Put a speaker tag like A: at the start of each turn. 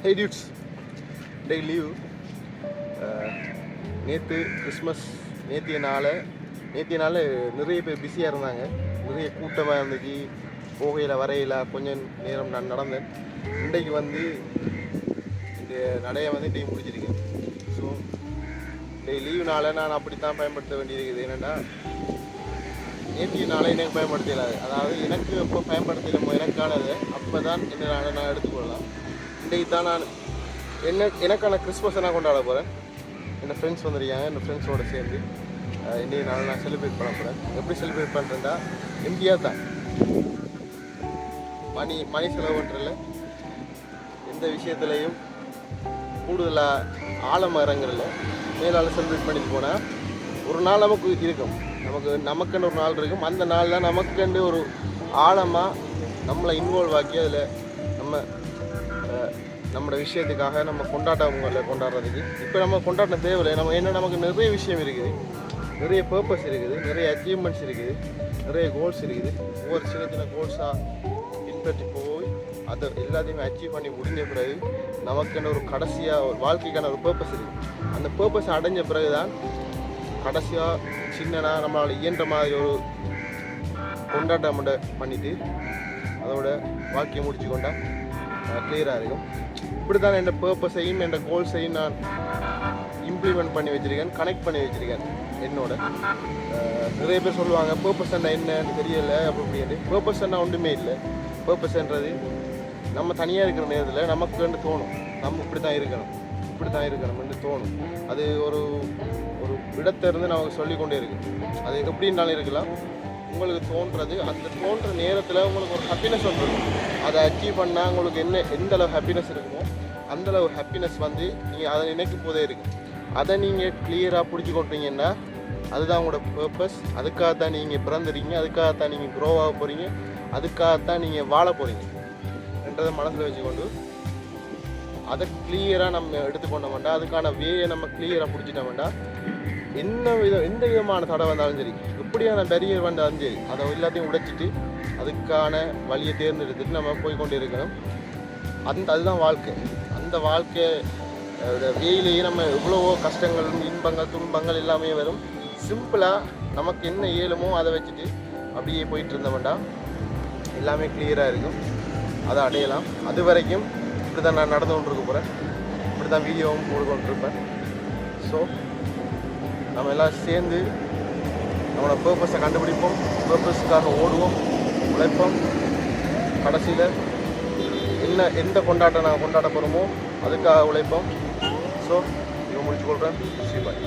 A: Hey dudes, day leave. நேற்று Christmas நேற்றைய நாள் நிறைய பேர் பிஸியாக இருந்தாங்க. நிறைய கூட்டமாக இருந்துச்சு. போகையில் வரையில் கொஞ்சம் நேரம் நான் நடந்தேன். இன்றைக்கு வந்து இந்த நடையை வந்து இன்றைக்கு முடிச்சிருக்கேன். ஸோ டே லீவுனால நான் அப்படி தான் பயன்படுத்த வேண்டியிருக்குது. என்னென்னா நேற்றைய நாளை எனக்கு பயன்படுத்த இல்லாது, அதாவது எனக்கு எப்போ பயன்படுத்தலாமோ எனக்கானது அப்போ தான் என்ன நான் எடுத்துக்கொள்ளலாம். இன்றைக்கு தான் நான் எனக்கான கிறிஸ்மஸை நான் கொண்டாட போகிறேன். என்னோடய ஃப்ரெண்ட்ஸ் வந்துருக்காங்க. என்னோடய ஃப்ரெண்ட்ஸோடு சேர்ந்து இன்றைக்கு நாள் நான் செலிப்ரேட் பண்ண போகிறேன். எப்படி செலிப்ரேட் பண்ணுறேன்னா எம்டியாக தான் மணி செலவு பண்ணுறதில்ல, எந்த விஷயத்துலையும் கூடுதலாக ஆழமரங்களில் மேலால் செலிப்ரேட் பண்ணிட்டு போனால் ஒரு நாள் நமக்கு இருக்கும், நமக்குன்னு ஒரு நாள் இருக்கும். அந்த நாளில் நமக்குண்டு ஒரு ஆழமாக நம்மளை இன்வால்வ் ஆக்கி அதில் நம்மளோட விஷயத்துக்காக நம்ம கொண்டாட்டங்களை கொண்டாடுறதுக்கு இப்போ நம்ம கொண்டாட தேவையில்லை. நமக்கு நிறைய விஷயம் இருக்குது, நிறைய பர்பஸ் இருக்குது, நிறைய அச்சீவ்மெண்ட்ஸ் இருக்குது, நிறைய கோல்ஸ் இருக்குது. ஒவ்வொரு சின்ன சின்ன கோல்ஸாக பின்பற்றி போய் அதை எல்லாத்தையுமே அச்சீவ் பண்ணி முடிஞ்ச பிறகு நமக்குன்னு ஒரு கடைசியாக ஒரு வாழ்க்கைக்கான ஒரு பர்பஸ் இருக்குது. அந்த பர்பஸ் அடைஞ்ச பிறகு தான் கடைசியாக சின்னனா நம்மளால் இயன்ற மாதிரி ஒரு கொண்டாட்டம் பண்ணிவிட்டு அதோட வாழ்க்கையை முடிச்சு கொண்டா கிளியராக இருக்கும். இப்படி தான் என் பர்பஸையும் என் கோல்ஸையும் நான் இம்ப்ளிமெண்ட் பண்ணி வச்சுருக்கேன், கனெக்ட் பண்ணி வச்சுருக்கேன் என்னோட. நிறைய பேர் சொல்லுவாங்க பர்பஸ் என்னன்னு தெரியலை அப்படின்ட்டு. பர்பஸ் ஒன்றுமே இல்லை. பர்பஸ்ன்றது நம்ம தனியாக இருக்கிற நேரத்தில் நமக்குன்னு தோணும், நம்ம இப்படி தான் இருக்கணும்னு தோணும். அது ஒரு இடத்திலிருந்து நமக்கு சொல்லிக்கொண்டே இருக்கு. அது எப்படின்னாலும் இருக்கலாம். உங்களுக்கு தோன்றது அந்த தோன்ற நேரத்தில் உங்களுக்கு ஒரு ஹாப்பினஸ் வந்துடும். அதை அச்சீவ் பண்ணால் உங்களுக்கு எந்த அளவு ஹாப்பினஸ் இருக்குமோ அந்தளவு ஹாப்பினஸ் வந்து நீங்கள் அதை நினைக்கும் போதே இருக்குது. அதை நீங்கள் கிளியராக பிடிச்சி கொண்டீங்கன்னா அதுதான் உங்களோட பர்பஸ். அதுக்காகத்தான் நீங்கள் பிறந்துறீங்க, அதுக்காகத்தான் நீங்கள் க்ரோ ஆக போகிறீங்க, அதுக்காகத்தான் நீங்கள் வாழ போகிறீங்க என்றதை மனசில் வச்சுக்கொண்டு அதை கிளியராக நம்ம எடுத்துக்கொண்ட வேண்டாம். அதுக்கான வேயை நம்ம கிளியராக பிடிச்சிட்ட வேண்டாம். எந்த விதமான தடை வந்தாலும் சரி, எப்படியான பேரியர் வந்தாலும் சரி, அதை எல்லாத்தையும் உடைச்சிட்டு அதுக்கான வழியை தேர்ந்தெடுத்துட்டு நம்ம போய்கொண்டே இருக்கணும். அதுதான் வாழ்க்கை. அந்த வாழ்க்கை வேயிலேயே நம்ம எவ்வளவோ கஷ்டங்கள், இன்பங்கள், துன்பங்கள் எல்லாமே வரும். சிம்பிளாக நமக்கு என்ன இயலுமோ அதை வச்சுட்டு அப்படியே போயிட்டு இருந்த வேண்டாம். எல்லாமே கிளியராக இருக்கும், அதை அடையலாம். அது வரைக்கும் இப்படி தான் நான் நடந்து கொண்டிருக்க போகிறேன், இப்படி தான் வீடியோவும் போட்டு கொண்டிருப்பேன். ஸோ நம்ம எல்லாம் சேர்ந்து நம்மளோட பர்பஸை கண்டுபிடிப்போம், பர்பஸுக்காக ஓடுவோம், உழைப்போம். கடைசியில் எந்த கொண்டாட்டம் நாங்கள் கொண்டாட போகிறோமோ அதுக்காக உழைப்போம். ஸோ இதை முடிச்சு கொள்கிறேன். பாய்.